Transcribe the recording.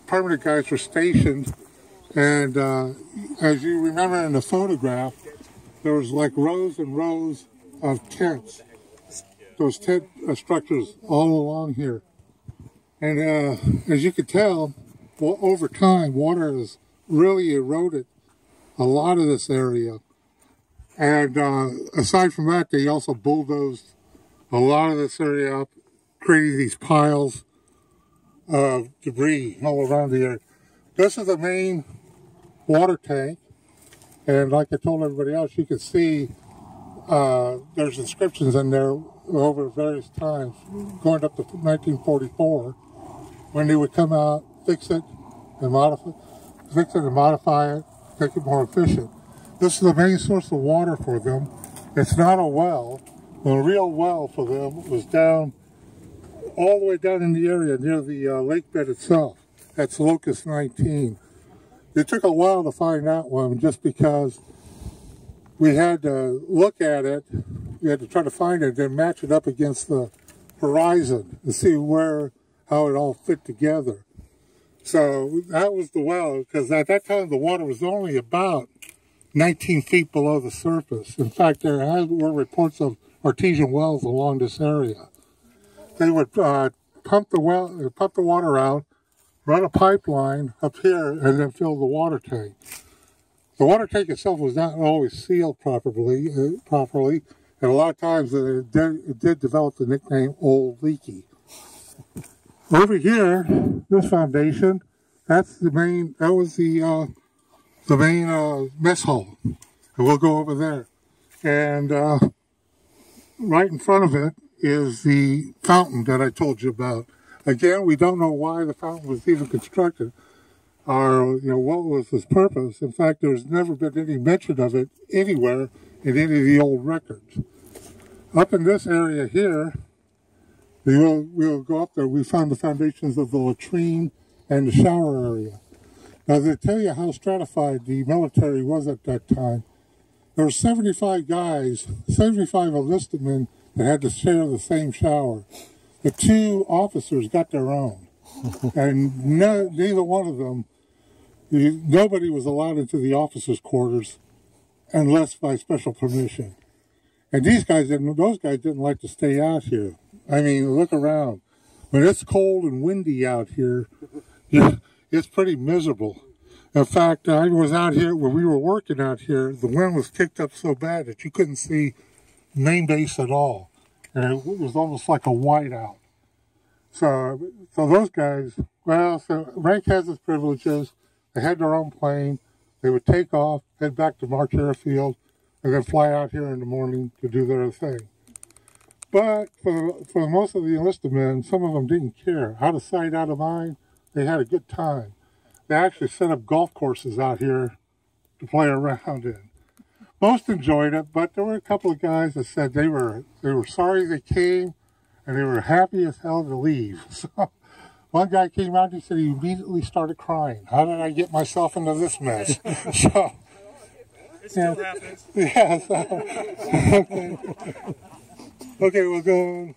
Permanent guys were stationed, and as you remember in the photograph, there was like rows and rows of tents. Those tent structures all along here. And as you can tell, well, over time, water has really eroded a lot of this area. And aside from that, they also bulldozed a lot of this area up, creating these piles of debris all around the area. This is the main water tank, and like I told everybody else, you can see there's inscriptions in there over various times, going up to 1944, when they would come out, fix it and modify it, make it more efficient. This is the main source of water for them. It's not a well. The real well for them was down, all the way down in the area near the lake bed itself. That's Locust 19. It took a while to find that one just because we had to look at it. We had to try to find it and match it up against the horizon to see how it all fit together. So that was the well, because at that time the water was only about 19 feet below the surface. In fact, there were reports of artesian wells along this area. They would pump the water out, run a pipeline up here, and then fill the water tank. The water tank itself was not always sealed properly, and a lot of times it did develop the nickname Old Leaky. Over here, this foundation, that was the main mess hall, and we'll go over there. And right in front of it is the fountain that I told you about. Again, we don't know why the fountain was even constructed, or what was its purpose. In fact, there's never been any mention of it anywhere in any of the old records. Up in this area here, we'll go up there. We found the foundations of the latrine and the shower area. Now, to tell you how stratified the military was at that time, there were 75 guys, 75 enlisted men that had to share the same shower. The 2 officers got their own, and neither one of them, nobody was allowed into the officers' quarters unless by special permission. And those guys didn't like to stay out here. I mean, look around. When it's cold and windy out here, it's pretty miserable. In fact, I was out here, when we were working out here, the wind was kicked up so bad that you couldn't see main base at all. And it was almost like a whiteout. So those guys, so rank has its privileges. They had their own plane. They would take off, head back to March Airfield, and then fly out here in the morning to do their thing. But for most of the enlisted men, some of them didn't care. Out of sight, out of mind, they had a good time. They actually set up golf courses out here to play around in. Most enjoyed it, but there were a couple of guys that said they were sorry they came, and they were happy as hell to leave. So one guy came out and he said he immediately started crying. How did I get myself into this mess? So it still happens. Yeah. So, okay, we'll go.